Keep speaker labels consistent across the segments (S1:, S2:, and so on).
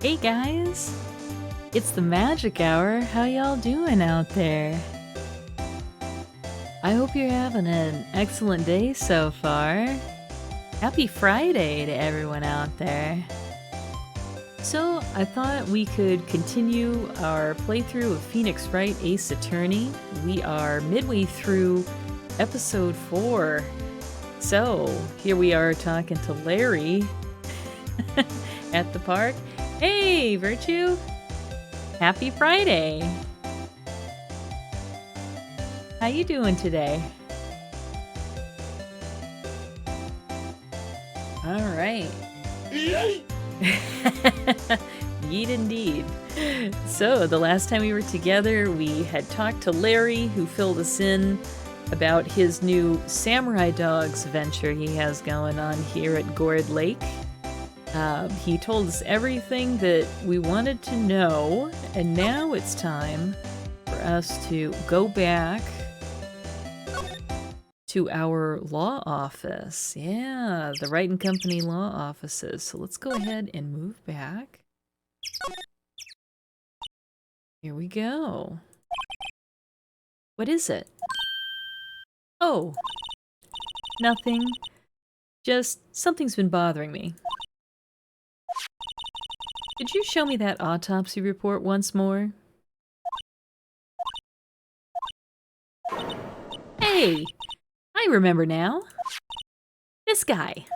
S1: Hey guys! It's the magic hour. How y'all doing out there? I hope you're having an excellent day so far. Happy Friday to everyone out there. So, I thought we could continue our playthrough of Phoenix Wright Ace Attorney. We are midway through episode 4. So, here we are talking to Larry at the park. Hey, Virtue! Happy Friday! How you doing today? Alright. Yeet indeed. So, the last time we were together, we had talked to Larry, who filled us in about his new Samurai Dogs venture he has going on here at Gourdy Lake. He told us everything that we wanted to know, and now it's time for us to go back to our law office. Yeah, the Wright and Company law offices. So let's go ahead and move back. Here we go. What is it? Oh, nothing. Just something's been bothering me. Could you show me that autopsy report once more? Hey! I remember now. This guy.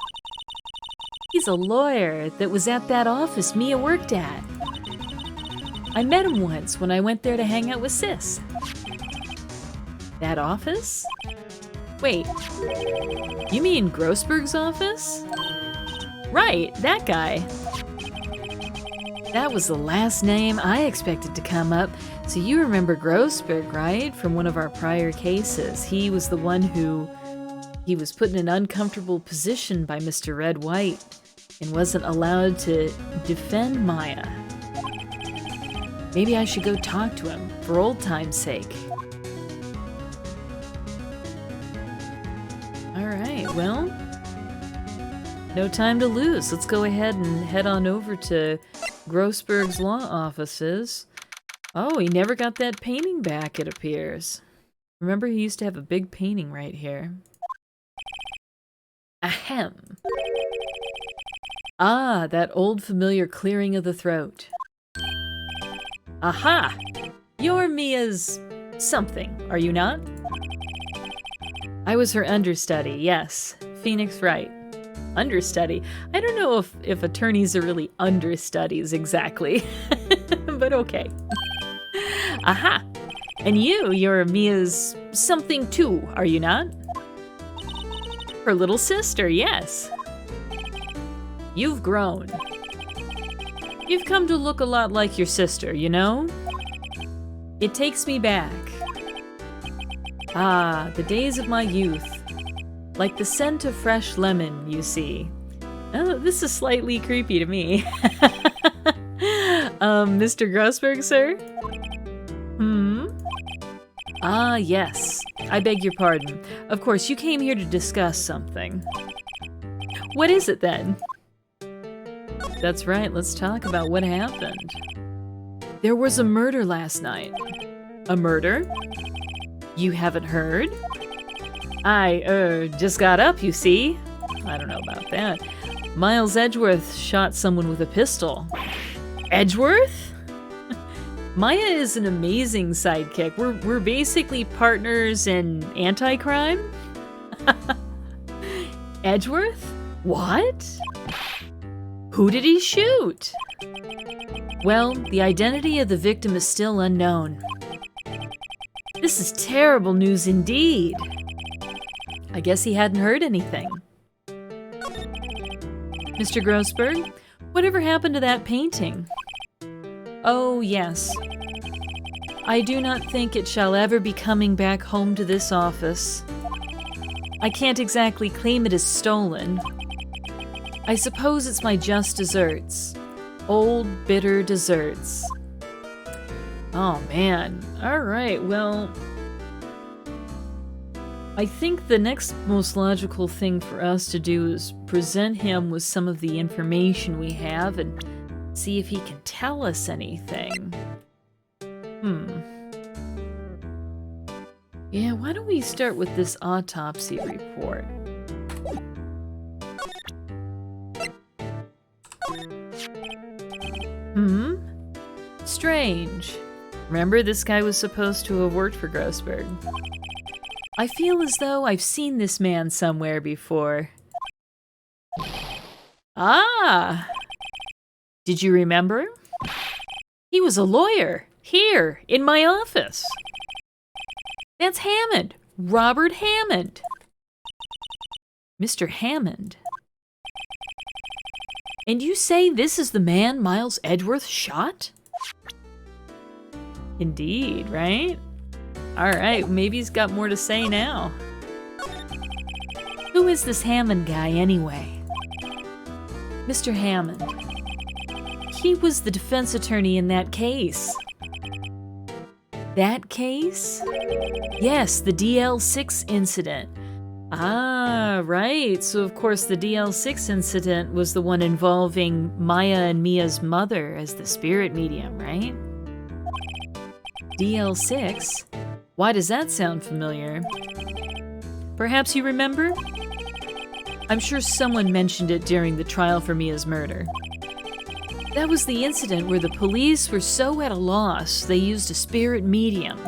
S1: He's a lawyer that was at that office Mia worked at. I met him once when I went there to hang out with Sis. That office? Wait, you mean Grossberg's office? Right, that guy. That was the last name I expected to come up. So you remember Grossberg, right? From one of our prior cases. He was the one who he was put in an uncomfortable position by Mr. Red White and wasn't allowed to defend Maya. Maybe I should go talk to him for old time's sake. Alright, well, no time to lose. Let's go ahead and head on over to Grossberg's law offices. Oh, he never got that painting back, it appears. Remember, he used to have a big painting right here. Ahem. Ah, that old familiar clearing of the throat. Aha! You're Mia's something, are you not? I was her understudy, yes. Phoenix Wright. Understudy? I don't know if attorneys are really understudies exactly, but okay. Aha! And you're Mia's something too, are you not? Her little sister, yes. You've grown. You've come to look a lot like your sister, you know? It takes me back. Ah, the days of my youth. Like the scent of fresh lemon, you see. Oh, this is slightly creepy to me. Mr. Grossberg, sir? Ah, yes. I beg your pardon. Of course, you came here to discuss something. What is it, then? That's right, let's talk about what happened. There was a murder last night. A murder? You haven't heard? I, just got up, you see. I don't know about that. Miles Edgeworth shot someone with a pistol. Edgeworth? Maya is an amazing sidekick. We're basically partners in anti-crime? Edgeworth? What? Who did he shoot? Well, the identity of the victim is still unknown. This is terrible news indeed. I guess he hadn't heard anything. Mr. Grossberg, whatever happened to that painting? Oh, yes. I do not think it shall ever be coming back home to this office. I can't exactly claim it as stolen. I suppose it's my just desserts. Old, bitter desserts. Oh, man. Alright, well, I think the next most logical thing for us to do is present him with some of the information we have and See if he can tell us anything. Yeah, why don't we start with this autopsy report? Strange. Remember, this guy was supposed to have worked for Grossberg. I feel as though I've seen this man somewhere before. Ah! Did you remember him? He was a lawyer, here, in my office. That's Hammond, Robert Hammond. Mr. Hammond. And you say this is the man Miles Edgeworth shot? Indeed, right? Alright, maybe he's got more to say now. Who is this Hammond guy, anyway? Mr. Hammond. He was the defense attorney in that case. That case? Yes, the DL6 incident. Ah, right. So, of course, the DL6 incident was the one involving Maya and Mia's mother as the spirit medium, right? DL6? Why does that sound familiar? Perhaps you remember? I'm sure someone mentioned it during the trial for Mia's murder. That was the incident where the police were so at a loss they used a spirit medium.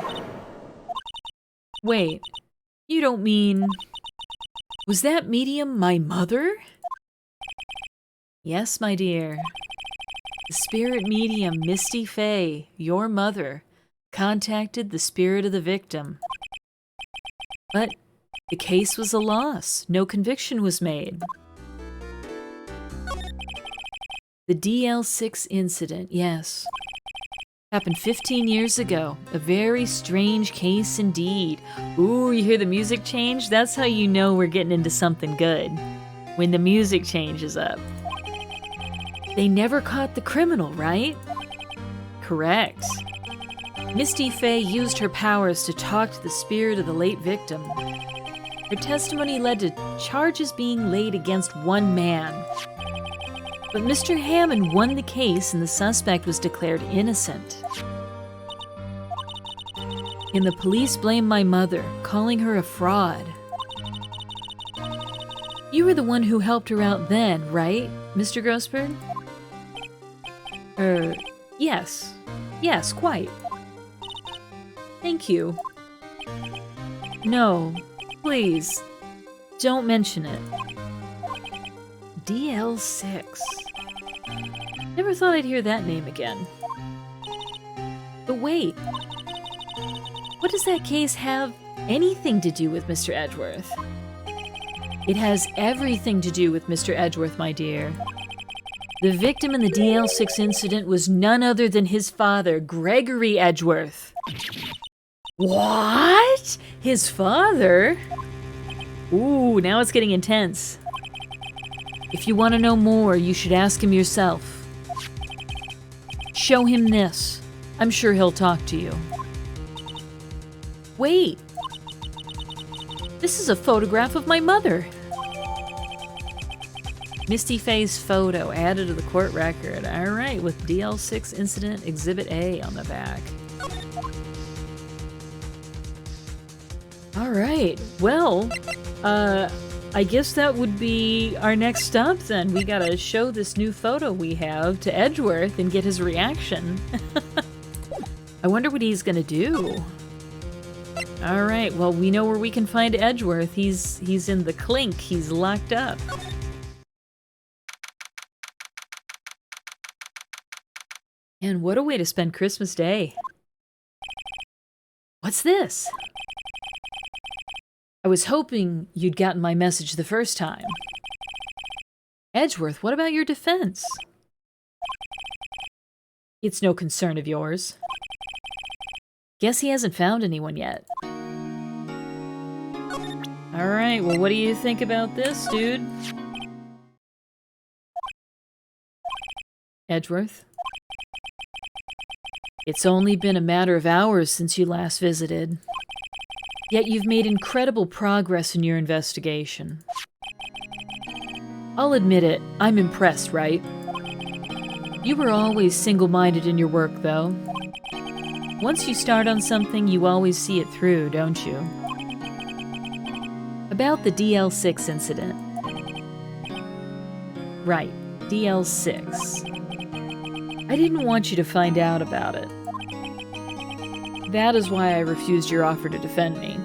S1: Wait, you don't mean... Was that medium my mother? Yes, my dear. The spirit medium Misty Fey, your mother, contacted the spirit of the victim. But the case was a loss. No conviction was made. The DL6 incident, yes. Happened 15 years ago. A very strange case indeed. Ooh, you hear the music change? That's how you know we're getting into something good. When the music changes up. They never caught the criminal, right? Correct. Misty Fey used her powers to talk to the spirit of the late victim. Her testimony led to charges being laid against one man. But Mr. Hammond won the case and the suspect was declared innocent. And the police blamed my mother, calling her a fraud. You were the one who helped her out then, right, Mr. Grossberg? Yes. Yes, quite. Thank you. No, please, don't mention it. DL6. Never thought I'd hear that name again. But wait, what does that case have anything to do with Mr. Edgeworth? It has everything to do with Mr. Edgeworth, my dear. The victim in the DL6 incident was none other than his father, Gregory Edgeworth. What? His father? Ooh, now it's getting intense. If you want to know more, you should ask him yourself. Show him this. I'm sure he'll talk to you. Wait. This is a photograph of my mother. Misty Fey's photo added to the court record. All right, with DL6 Incident Exhibit A on the back. All right, well, I guess that would be our next stop then. We gotta show this new photo we have to Edgeworth and get his reaction. I wonder what he's gonna do. All right, well, we know where we can find Edgeworth. He's in the clink. He's locked up. And what a way to spend Christmas Day. What's this? I was hoping you'd gotten my message the first time. Edgeworth, what about your defense? It's no concern of yours. Guess he hasn't found anyone yet. Alright, well, what do you think about this, dude? Edgeworth? It's only been a matter of hours since you last visited. Yet you've made incredible progress in your investigation. I'll admit it, I'm impressed, right? You were always single-minded in your work, though. Once you start on something, you always see it through, don't you? About the DL6 incident. Right, DL6. I didn't want you to find out about it. That is why I refused your offer to defend me.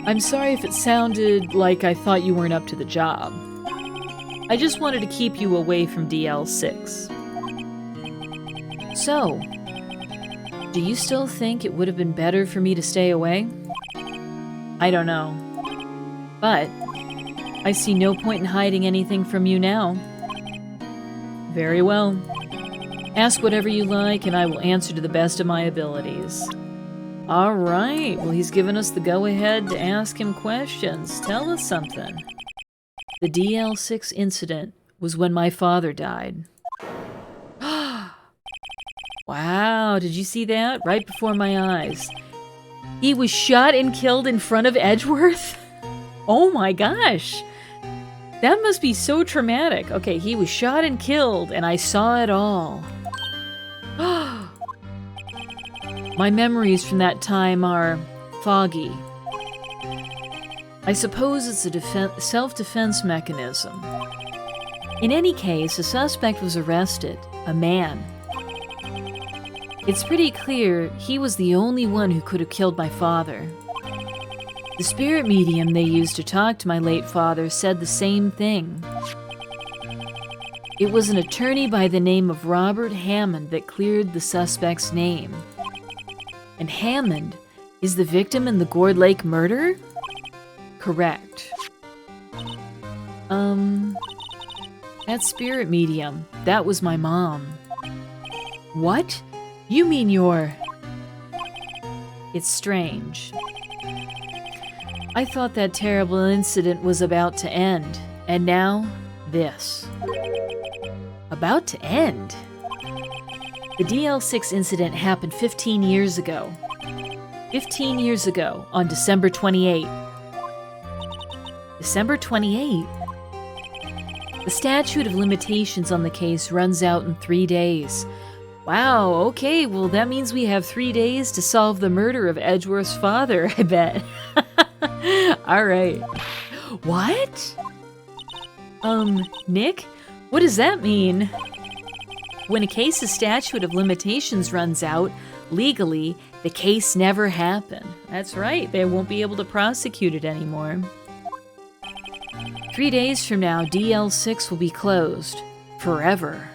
S1: I'm sorry if it sounded like I thought you weren't up to the job. I just wanted to keep you away from DL6. So, do you still think it would have been better for me to stay away? I don't know. But I see no point in hiding anything from you now. Very well. Ask whatever you like, and I will answer to the best of my abilities. All right. Well, he's given us the go-ahead to ask him questions. Tell us something. The DL6 incident was when my father died. Wow, did you see that? Right before my eyes. He was shot and killed in front of Edgeworth? Oh my gosh. That must be so traumatic. Okay, he was shot and killed, and I saw it all. My memories from that time are foggy. I suppose it's a self-defense mechanism. In any case, a suspect was arrested, a man. It's pretty clear he was the only one who could have killed my father. The spirit medium they used to talk to my late father said the same thing. It was an attorney by the name of Robert Hammond that cleared the suspect's name. And Hammond is the victim in the Gourd Lake murder? Correct. That spirit medium, that was my mom. What? You mean you're... It's strange. I thought that terrible incident was about to end, and now, this. About to end? The DL6 incident happened 15 years ago. 15 years ago, on December 28. December 28? The statute of limitations on the case runs out in 3 days. Wow, okay, well that means we have 3 days to solve the murder of Edgeworth's father, I bet. Alright. What? Nick? What does that mean? When a case's statute of limitations runs out, legally, the case never happened. That's right, they won't be able to prosecute it anymore. 3 days from now, DL6 will be closed. Forever.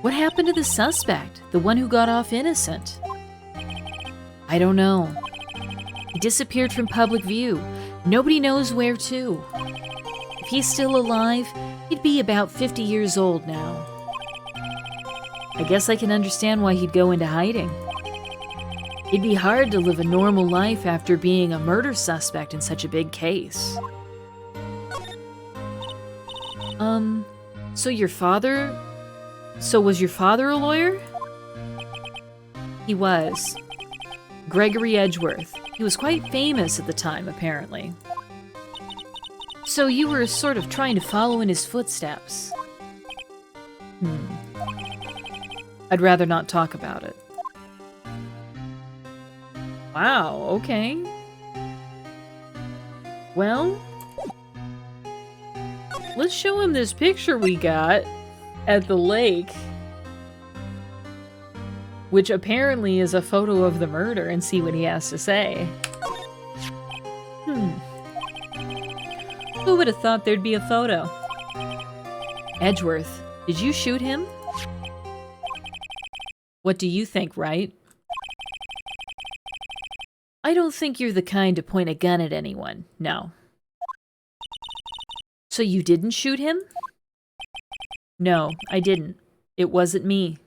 S1: What happened to the suspect? The one who got off innocent? I don't know. He disappeared from public view. Nobody knows where to. If he's still alive, he'd be about 50 years old now. I guess I can understand why he'd go into hiding. It'd be hard to live a normal life after being a murder suspect in such a big case. So was your father a lawyer? He was. Gregory Edgeworth. He was quite famous at the time, apparently. So you were sort of trying to follow in his footsteps. I'd rather not talk about it. Wow, okay. Well, let's show him this picture we got at the lake, which apparently is a photo of the murder, and see what he has to say. Who would have thought there'd be a photo? Edgeworth, did you shoot him? What do you think, Wright? I don't think you're the kind to point a gun at anyone, no. So you didn't shoot him? No, I didn't. It wasn't me.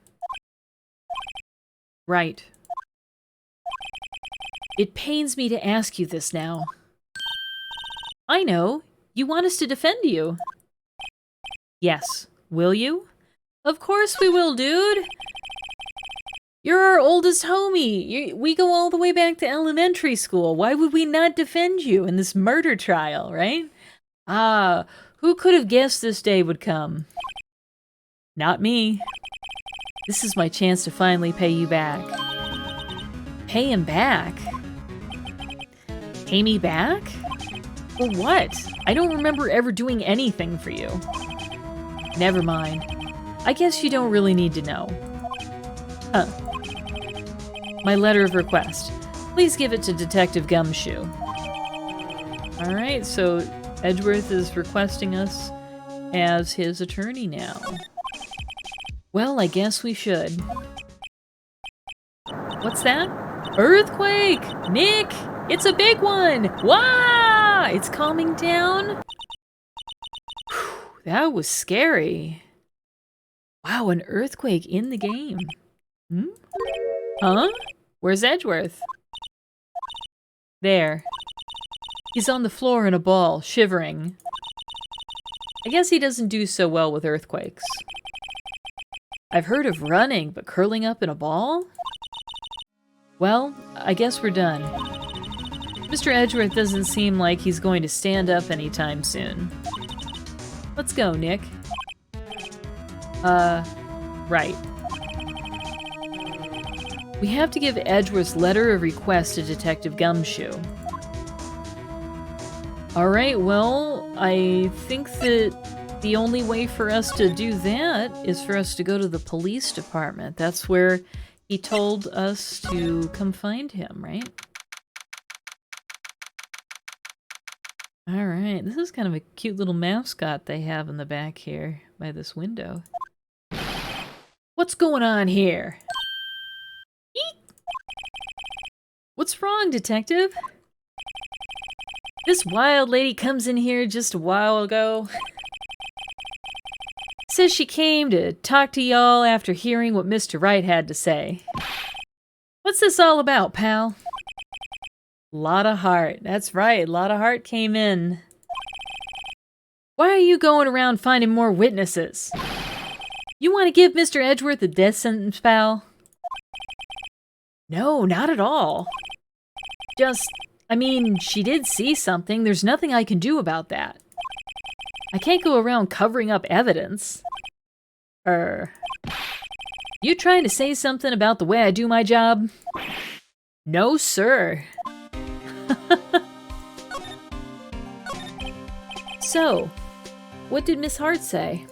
S1: Right. It pains me to ask you this now. I know. You want us to defend you. Yes. Will you? Of course we will, dude. You're our oldest homie. We go all the way back to elementary school. Why would we not defend you in this murder trial, right? Ah, Who could have guessed this day would come? Not me. This is my chance to finally pay you back. Pay him back? Pay me back? For what? I don't remember ever doing anything for you. Never mind. I guess you don't really need to know. Huh. My letter of request. Please give it to Detective Gumshoe. Alright, so Edgeworth is requesting us as his attorney now. Well, I guess we should. What's that? Earthquake! Nick! It's a big one! Wah! It's calming down? Whew, that was scary. Wow, an earthquake in the game. Hmm? Huh? Where's Edgeworth? There. He's on the floor in a ball, shivering. I guess he doesn't do so well with earthquakes. I've heard of running, but curling up in a ball? Well, I guess we're done. Mr. Edgeworth doesn't seem like he's going to stand up anytime soon. Let's go, Nick. Right. We have to give Edgeworth's letter of request to Detective Gumshoe. Alright, well, I think that the only way for us to do that is for us to go to the police department. That's where he told us to come find him, right? Alright, this is kind of a cute little mascot they have in the back here by this window. What's going on here? Eek! What's wrong, detective? This wild lady comes in here just a while ago. Says she came to talk to y'all after hearing what Mr. Wright had to say. What's this all about, pal? Lot of heart. That's right, a lot of heart came in. Why are you going around finding more witnesses? You want to give Mr. Edgeworth a death sentence, pal? No, not at all. Just, I mean, she did see something. There's nothing I can do about that. I can't go around covering up evidence. You trying to say something about the way I do my job? No, sir. So, what did Miss Hart say?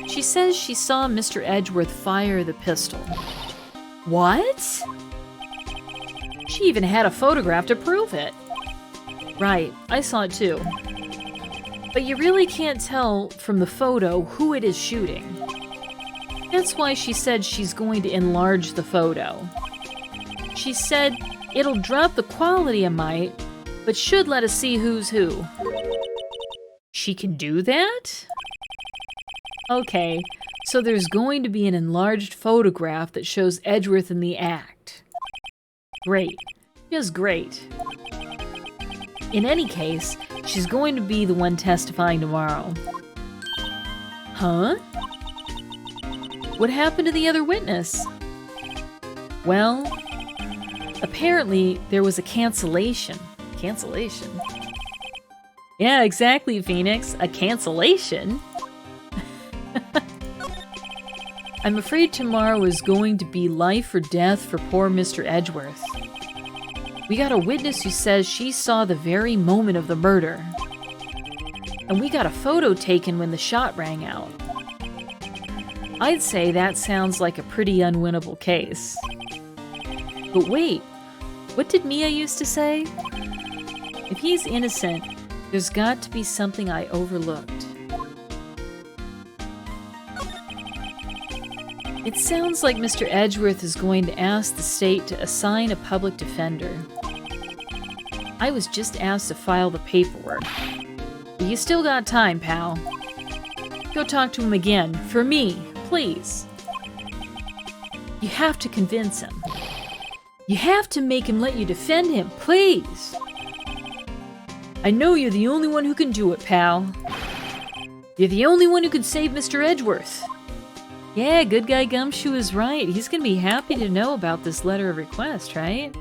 S1: She says she saw Mr. Edgeworth fire the pistol. What? She even had a photograph to prove it. Right, I saw it too. But you really can't tell from the photo who it is shooting. That's why she said she's going to enlarge the photo. She said it'll drop the quality a mite, but should let us see who's who. She can do that? Okay, so there's going to be an enlarged photograph that shows Edgeworth in the act. Great. Just great. In any case, she's going to be the one testifying tomorrow. Huh? What happened to the other witness? Well, apparently there was a cancellation. Cancellation? Yeah, exactly, Phoenix. A cancellation? I'm afraid tomorrow is going to be life or death for poor Mr. Edgeworth. We got a witness who says she saw the very moment of the murder. And we got a photo taken when the shot rang out. I'd say that sounds like a pretty unwinnable case. But wait, what did Mia used to say? If he's innocent, there's got to be something I overlooked. It sounds like Mr. Edgeworth is going to ask the state to assign a public defender. I was just asked to file the paperwork. But you still got time, pal. Go talk to him again, for me, please. You have to convince him. You have to make him let you defend him, please. I know you're the only one who can do it, pal. You're the only one who can save Mr. Edgeworth. Yeah, good guy Gumshoe is right. He's gonna be happy to know about this letter of request, right?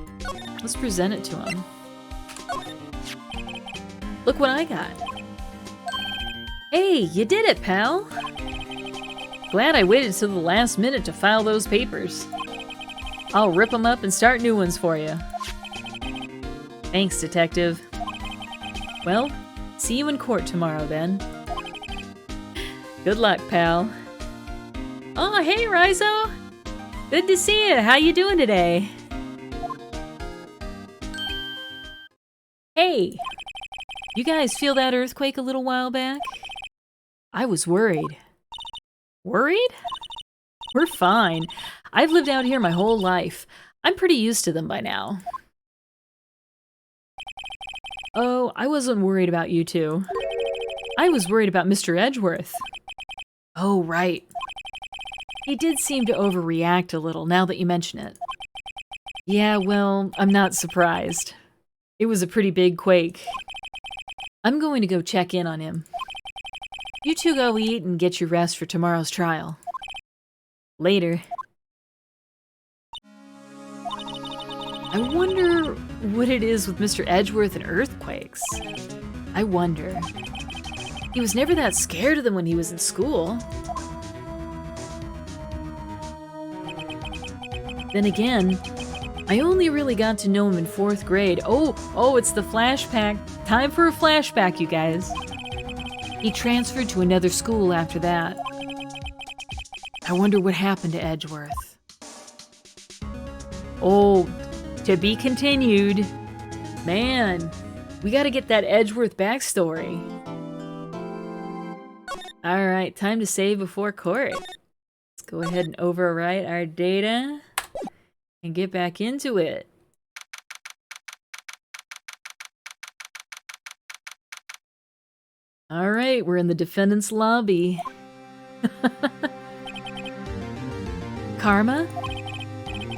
S1: Let's present it to him. Look what I got. Hey, you did it, pal! Glad I waited till the last minute to file those papers. I'll rip them up and start new ones for you. Thanks, Detective. Well, see you in court tomorrow, then. Good luck, pal. Oh, hey, Rizo! Good to see you. How you doing today? Hey! You guys feel that earthquake a little while back? I was worried. Worried? We're fine. I've lived out here my whole life. I'm pretty used to them by now. Oh, I wasn't worried about you two. I was worried about Mr. Edgeworth. Oh, right. He did seem to overreact a little, now that you mention it. Yeah, well, I'm not surprised. It was a pretty big quake. I'm going to go check in on him. You two go eat and get your rest for tomorrow's trial. Later. I wonder what it is with Mr. Edgeworth and earthquakes. I wonder. He was never that scared of them when he was in school. Then again, I only really got to know him in 4th grade. Oh, it's the flashback. Time for a flashback, you guys. He transferred to another school after that. I wonder what happened to Edgeworth. Oh, to be continued. Man, we gotta get that Edgeworth backstory. Alright, time to save before court. Let's go ahead and overwrite our data and get back into it. Alright, we're in the defendant's lobby. Karma?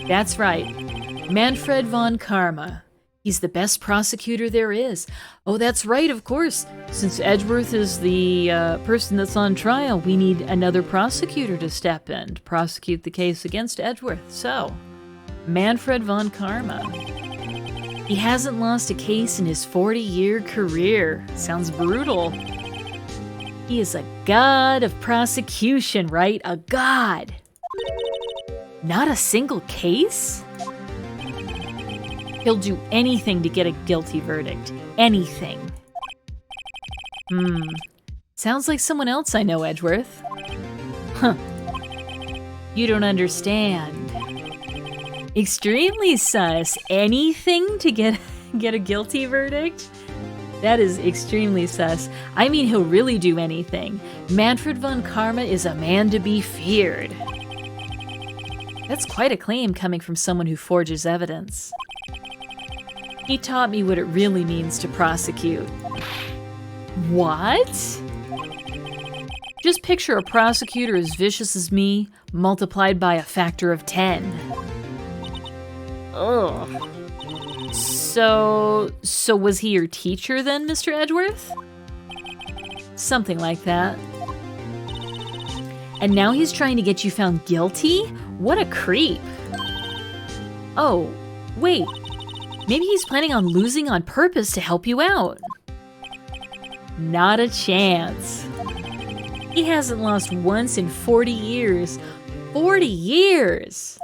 S1: That's right. Manfred von Karma. He's the best prosecutor there is. Oh, that's right, of course. Since Edgeworth is the person that's on trial, we need another prosecutor to step in to prosecute the case against Edgeworth. So, Manfred von Karma. He hasn't lost a case in his 40-year career. Sounds brutal. He is a god of prosecution, right? A god. Not a single case? He'll do anything to get a guilty verdict. Anything. Sounds like someone else I know, Edgeworth. Huh. You don't understand. Extremely sus. Anything to get a guilty verdict? That is extremely sus. I mean, he'll really do anything. Manfred von Karma is a man to be feared. That's quite a claim coming from someone who forges evidence. He taught me what it really means to prosecute. What? Just picture a prosecutor as vicious as me, multiplied by a factor of 10. Ugh. So was he your teacher then, Mr. Edgeworth? Something like that. And now he's trying to get you found guilty? What a creep. Oh, wait. Maybe he's planning on losing on purpose to help you out. Not a chance. He hasn't lost once in 40 years. 40 years!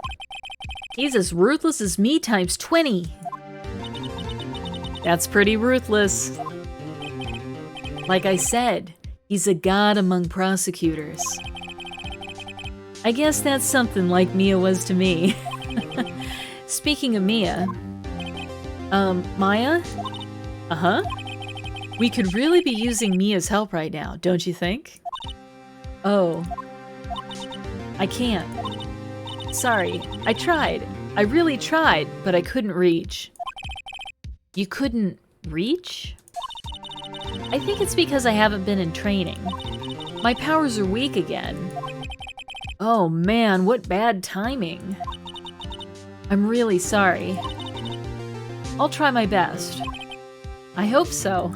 S1: He's as ruthless as me times 20. That's pretty ruthless. Like I said, he's a god among prosecutors. I guess that's something like Mia was to me. Speaking of Mia... Maya? Uh-huh? We could really be using Mia's help right now, don't you think? Oh. I can't. Sorry, I tried. I really tried, but I couldn't reach. You couldn't reach? I think it's because I haven't been in training. My powers are weak again. Oh man, what bad timing. I'm really sorry. I'll try my best. I hope so.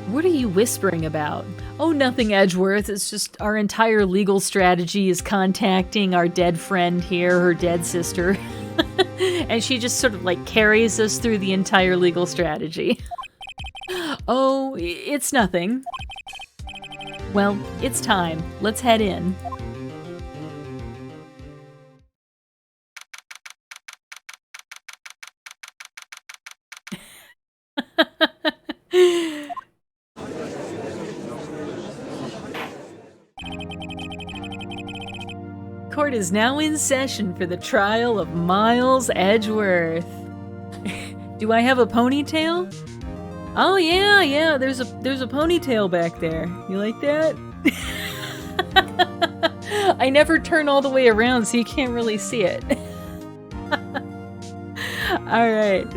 S1: What are you whispering about? Oh, nothing, Edgeworth. It's just our entire legal strategy is contacting our dead friend here, her dead sister. And she just sort of like carries us through the entire legal strategy. Oh, it's nothing. Well, it's time. Let's head in. Court is now in session for the trial of Miles Edgeworth. Do I have a ponytail? Oh yeah, there's a ponytail back there. You like that? I never turn all the way around so you can't really see it. Alright.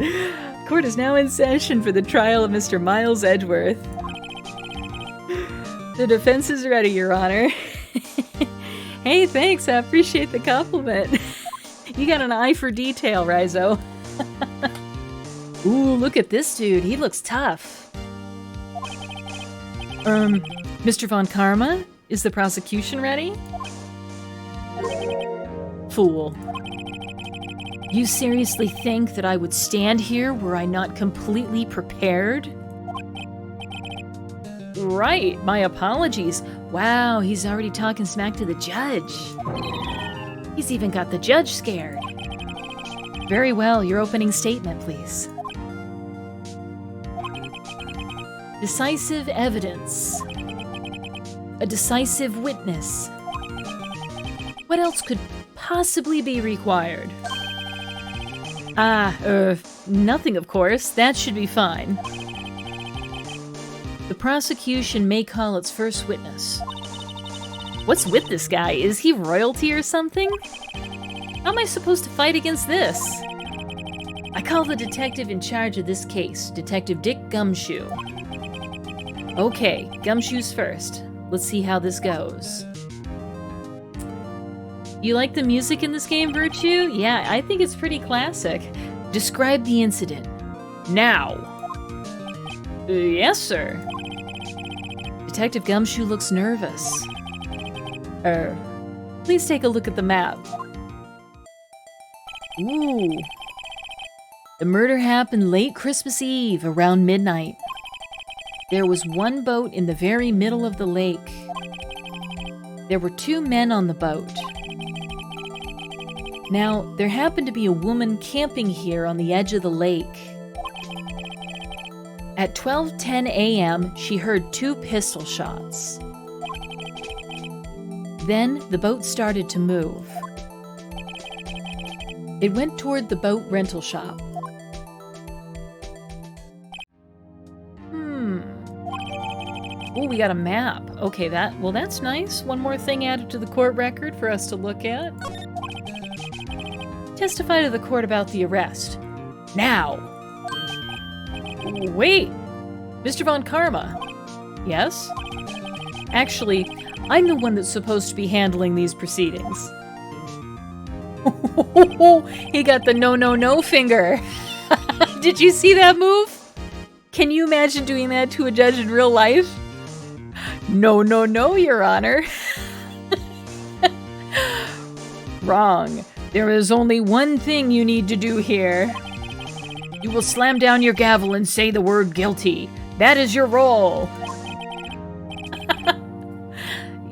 S1: Court is now in session for the trial of Mr. Miles Edgeworth. The defense is ready, Your Honor. Hey, thanks, I appreciate the compliment. You got an eye for detail, Rizo. Ooh, look at this dude, he looks tough. Mr. Von Karma, is the prosecution ready? Fool. You seriously think that I would stand here were I not completely prepared? Right, my apologies. Wow, he's already talking smack to the judge. He's even got the judge scared. Very well, your opening statement, please. Decisive evidence. A decisive witness. What else could possibly be required? Nothing, of course. That should be fine. The prosecution may call its first witness. What's with this guy? Is he royalty or something? How am I supposed to fight against this? I call the detective in charge of this case, Detective Dick Gumshoe. Okay, Gumshoe's first. Let's see how this goes. You like the music in this game, Virtue? Yeah, I think it's pretty classic. Describe the incident. Now. Yes, sir. Detective Gumshoe looks nervous. Please take a look at the map. Ooh. The murder happened late Christmas Eve, around midnight. There was one boat in the very middle of the lake. There were 2 men on the boat. Now, there happened to be a woman camping here on the edge of the lake. At 12:10 a.m., she heard 2 pistol shots. Then, the boat started to move. It went toward the boat rental shop. Oh, we got a map. Okay, that's nice. One more thing added to the court record for us to look at. Testify to the court about the arrest. Now! Wait! Mr. Von Karma. Yes? Actually, I'm the one that's supposed to be handling these proceedings. He got the no finger. Did you see that move? Can you imagine doing that to a judge in real life? No, Your Honor. Wrong. There is only one thing you need to do here. You will slam down your gavel and say the word guilty. That is your role.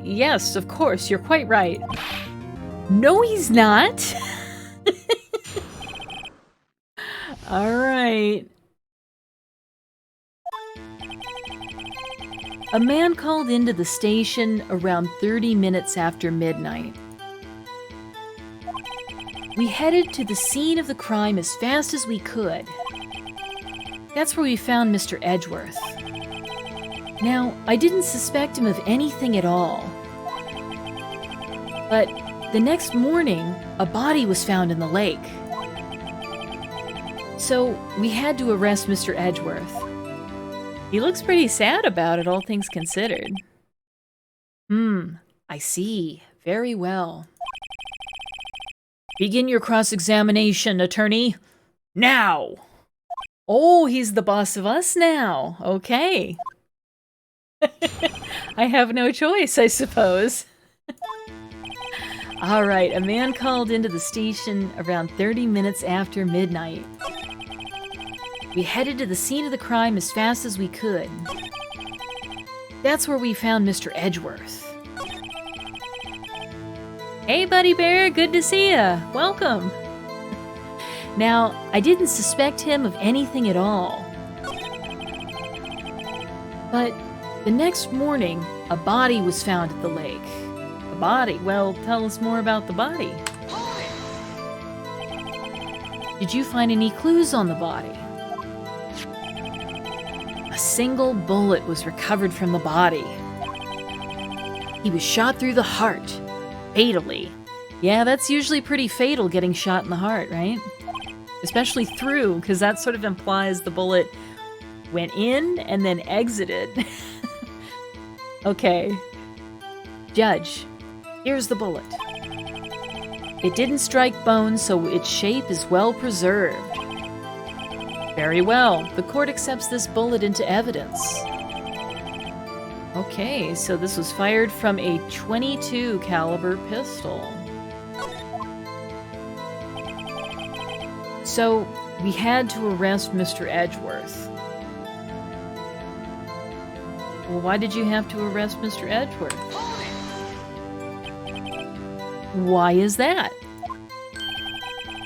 S1: Yes, of course, you're quite right. No, he's not. All right. A man called into the station around 30 minutes after midnight. We headed to the scene of the crime as fast as we could. That's where we found Mr. Edgeworth. Now, I didn't suspect him of anything at all. But the next morning, a body was found in the lake. So we had to arrest Mr. Edgeworth. He looks pretty sad about it, all things considered. I see. Very well. Begin your cross-examination, attorney. Now! Oh, he's the boss of us now. Okay. I have no choice, I suppose. All right, a man called into the station around 30 minutes after midnight. We headed to the scene of the crime as fast as we could. That's where we found Mr. Edgeworth. Hey, Buddy Bear, good to see ya. Welcome. Now, I didn't suspect him of anything at all. But the next morning, a body was found at the lake. A body? Well, tell us more about the body. Did you find any clues on the body? A single bullet was recovered from the body. He was shot through the heart, fatally. Yeah, that's usually pretty fatal, getting shot in the heart, right? Especially through, because that sort of implies the bullet went in and then exited. Okay. Judge, here's the bullet. It didn't strike bone, so its shape is well preserved. Very well. The court accepts this bullet into evidence. Okay, so this was fired from a .22 caliber pistol. So, we had to arrest Mr. Edgeworth. Well, why did you have to arrest Mr. Edgeworth? Why is that?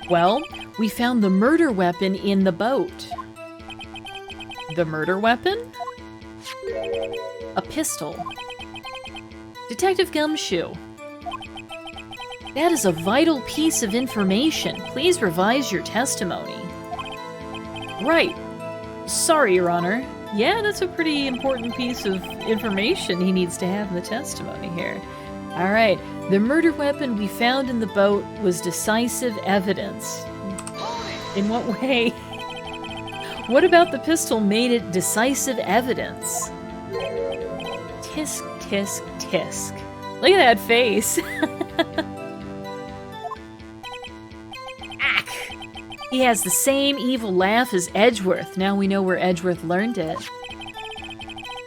S1: Well, we found the murder weapon in the boat. The murder weapon? A pistol. Detective Gumshoe. That is a vital piece of information. Please revise your testimony. Right. Sorry, Your Honor. Yeah, that's a pretty important piece of information he needs to have in the testimony here. All right. The murder weapon we found in the boat was decisive evidence. In what way? What about the pistol made it decisive evidence? Tisk, tisk, tisk. Look at that face. Ack! He has the same evil laugh as Edgeworth. Now we know where Edgeworth learned it.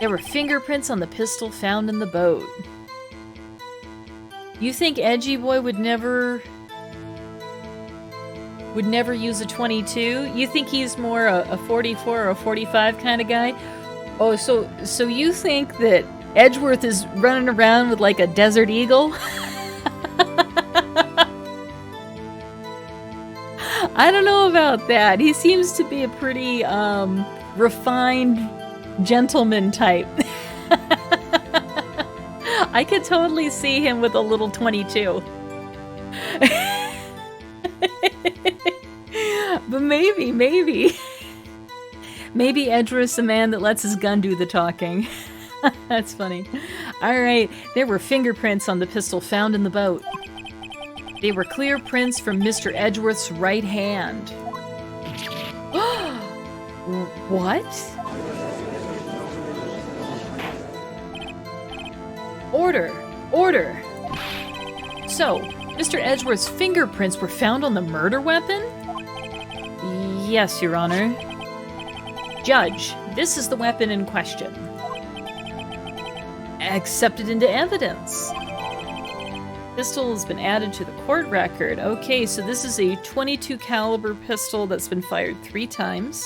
S1: There were fingerprints on the pistol found in the boat. You think Edgy Boy would never use a .22? You think he's more a 44 or a 45 kind of guy? Oh, so you think that Edgeworth is running around with like a Desert Eagle? I don't know about that. He seems to be a pretty refined gentleman type. I could totally see him with a little .22. But maybe. Maybe Edgeworth's a man that lets his gun do the talking. That's funny. Alright, there were fingerprints on the pistol found in the boat. They were clear prints from Mr. Edgeworth's right hand. What? Order! Order! So, Mr. Edgeworth's fingerprints were found on the murder weapon? Yes, Your Honor. Judge, this is the weapon in question. Accepted into evidence. Pistol has been added to the court record. Okay, so this is a .22 caliber pistol that's been fired 3 times.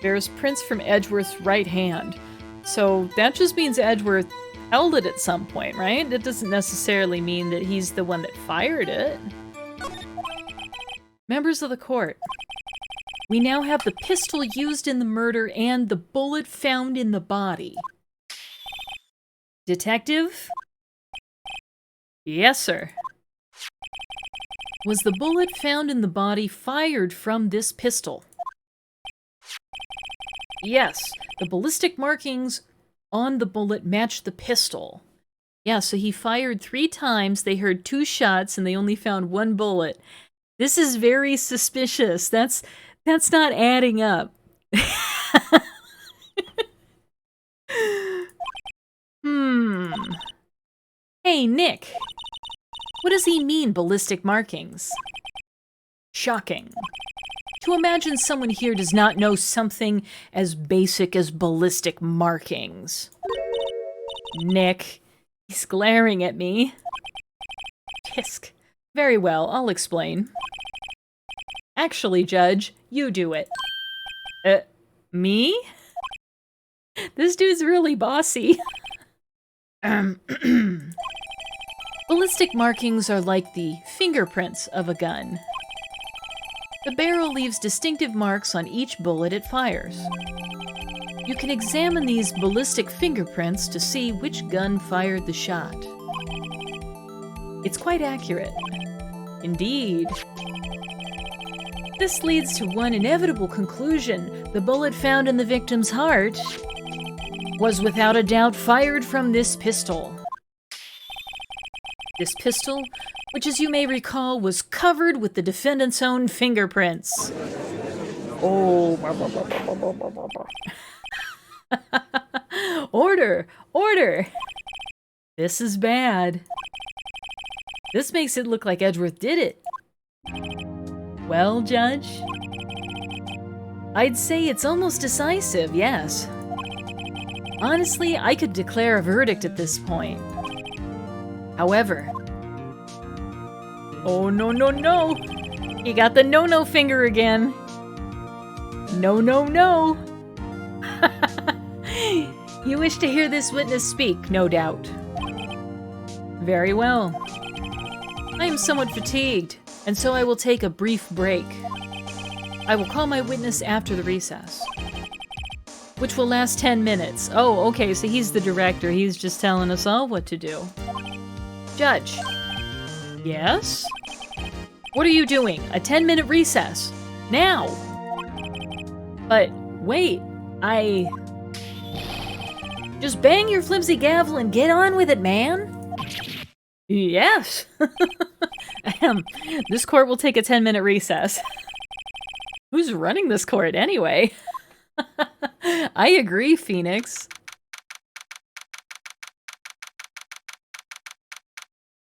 S1: There's prints from Edgeworth's right hand. So that just means Edgeworth held it at some point, right? That doesn't necessarily mean that he's the one that fired it. Members of the court, we now have the pistol used in the murder and the bullet found in the body. Detective? Yes, sir. Was the bullet found in the body fired from this pistol? Yes, the ballistic markings on the bullet matched the pistol. Yeah, so he fired 3 times, they heard 2 shots, and they only found 1 bullet. This is very suspicious. That's not adding up. Hey, Nick. What does he mean, ballistic markings? Shocking. To imagine someone here does not know something as basic as ballistic markings. Nick. He's glaring at me. Tisk. Very well, I'll explain. Actually, Judge, you do it. Me? This dude's really bossy. Ballistic markings are like the fingerprints of a gun. The barrel leaves distinctive marks on each bullet it fires. You can examine these ballistic fingerprints to see which gun fired the shot. It's quite accurate. Indeed. This leads to one inevitable conclusion. The bullet found in the victim's heart was without a doubt fired from this pistol. This pistol, which as you may recall, was covered with the defendant's own fingerprints. Oh. Order! Order! This is bad. This makes it look like Edgeworth did it. Well, Judge? I'd say it's almost decisive, yes. Honestly, I could declare a verdict at this point. However... Oh, no, no, no! You got the no-no finger again. No, no, no! You wish to hear this witness speak, no doubt. Very well. I am somewhat fatigued, and so I will take a brief break. I will call my witness after the recess, which will last 10 minutes. Oh, okay, so he's the director. He's just telling us all what to do. Judge. Yes? What are you doing? A 10-minute recess. Now! But, wait, Just bang your flimsy gavel and get on with it, man! Yes! This court will take a 10-minute recess. Who's running this court, anyway? I agree, Phoenix.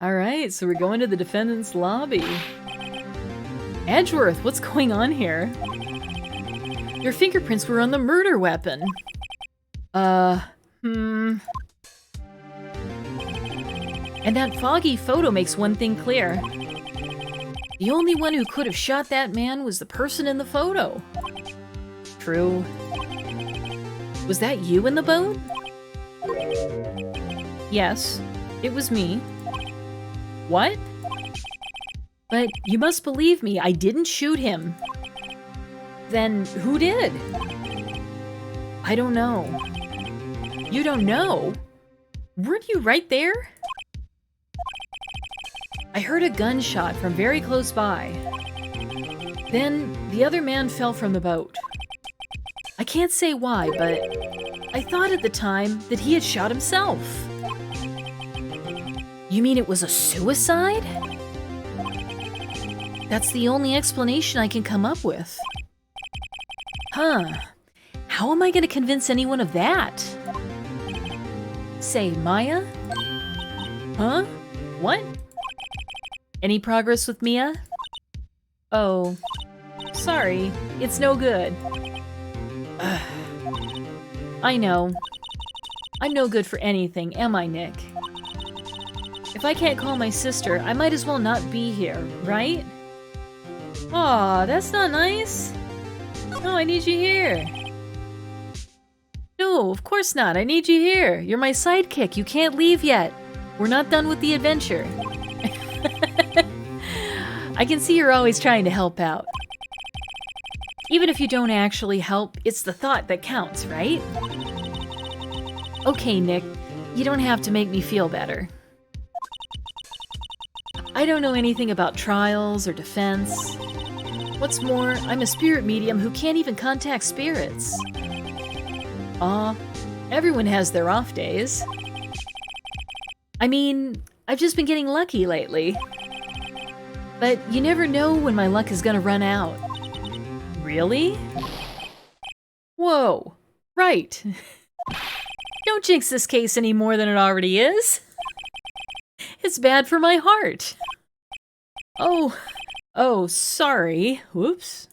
S1: Alright, so we're going to the defendant's lobby. Edgeworth, what's going on here? Your fingerprints were on the murder weapon. And that foggy photo makes one thing clear. The only one who could have shot that man was the person in the photo. True. Was that you in the boat? Yes, it was me. What? But you must believe me, I didn't shoot him. Then who did? I don't know. You don't know? Weren't you right there? I heard a gunshot from very close by. Then the other man fell from the boat. I can't say why, but I thought at the time that he had shot himself. You mean it was a suicide? That's the only explanation I can come up with. Huh. How am I going to convince anyone of that? Say, Maya? Huh? What? Any progress with Mia? Oh. Sorry. It's no good. Ugh. I know. I'm no good for anything, am I, Nick? If I can't call my sister, I might as well not be here, right? Aw, that's not nice. No, I need you here. No, of course not. I need you here. You're my sidekick. You can't leave yet. We're not done with the adventure. I can see you're always trying to help out. Even if you don't actually help, it's the thought that counts, right? Okay, Nick. You don't have to make me feel better. I don't know anything about trials or defense. What's more, I'm a spirit medium who can't even contact spirits. Aw, everyone has their off days. I mean, I've just been getting lucky lately. But you never know when my luck is gonna run out. Really? Whoa, right. Don't jinx this case any more than it already is. It's bad for my heart. Oh, sorry. Whoops.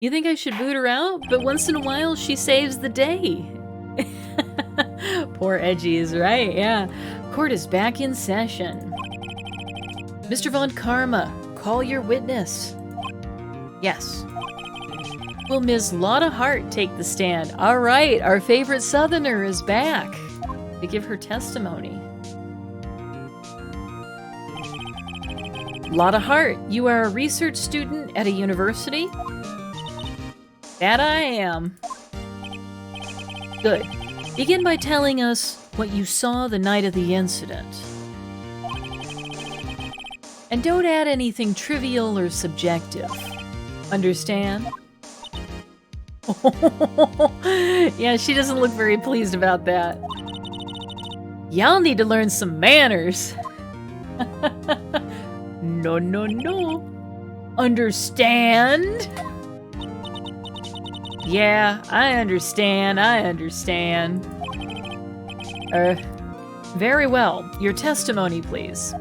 S1: You think I should boot her out? But once in a while, she saves the day. Poor Edgies, right? Yeah. Court is back in session. Mr. Von Karma, call your witness. Yes. Will Ms. Lotta Hart take the stand? All right, our favorite Southerner is back. to give her testimony. Lot of heart. You are a research student at a university? That I am. Good. Begin by telling us what you saw the night of the incident. And don't add anything trivial or subjective. Understand? Yeah, she doesn't look very pleased about that. Y'all need to learn some manners. No, no, no. Understand? Yeah, I understand. Very well. Your testimony, please.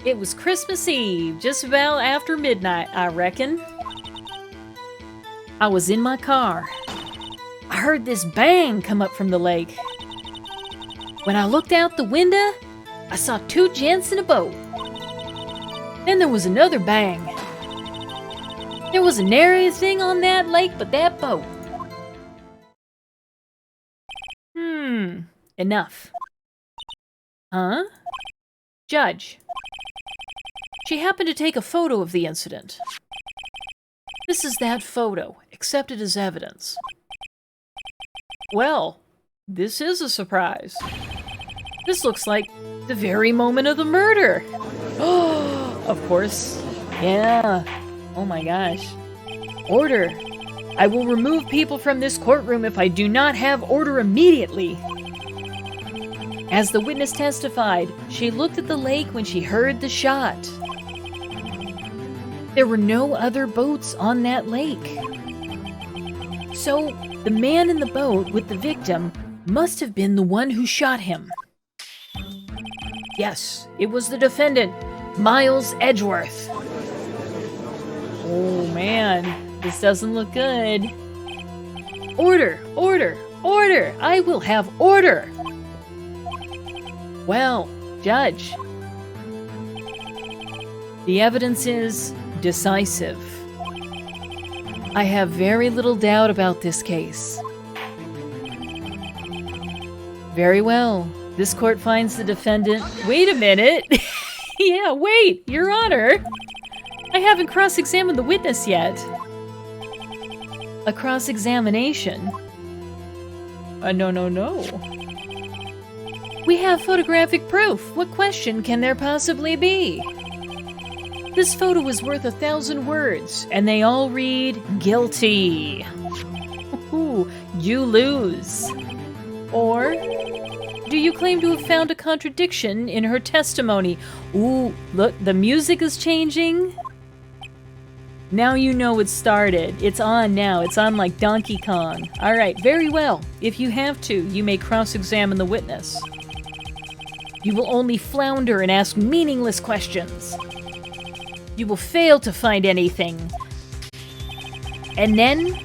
S1: It was Christmas Eve, just about after midnight, I reckon. I was in my car. I heard this bang come up from the lake. When I looked out the window, I saw two gents in a boat. Then there was another bang. There was a nary thing on that lake but that boat. Enough. Huh? Judge. She happened to take a photo of the incident. This is that photo, accepted as evidence. Well, this is a surprise. This looks like the very moment of the murder. Oh, of course. Yeah. Oh my gosh. Order. I will remove people from this courtroom if I do not have order immediately. As the witness testified, she looked at the lake when she heard the shot. There were no other boats on that lake. So, the man in the boat with the victim must have been the one who shot him. Yes, it was the defendant, Miles Edgeworth. Oh man, this doesn't look good. Order, order, order! I will have order! Well, Judge, the evidence is decisive. I have very little doubt about this case. Very well. This court finds the defendant... Wait a minute! Yeah, wait, Your Honor! I haven't cross-examined the witness yet. A cross-examination? No. We have photographic proof. What question can there possibly be? This photo is worth 1,000 words, and they all read, guilty. Ooh, you lose. Or, do you claim to have found a contradiction in her testimony? Ooh, look, the music is changing. Now you know it started. It's on now. It's on like Donkey Kong. All right, very well. If you have to, you may cross-examine the witness. You will only flounder and ask meaningless questions. You will fail to find anything. And then,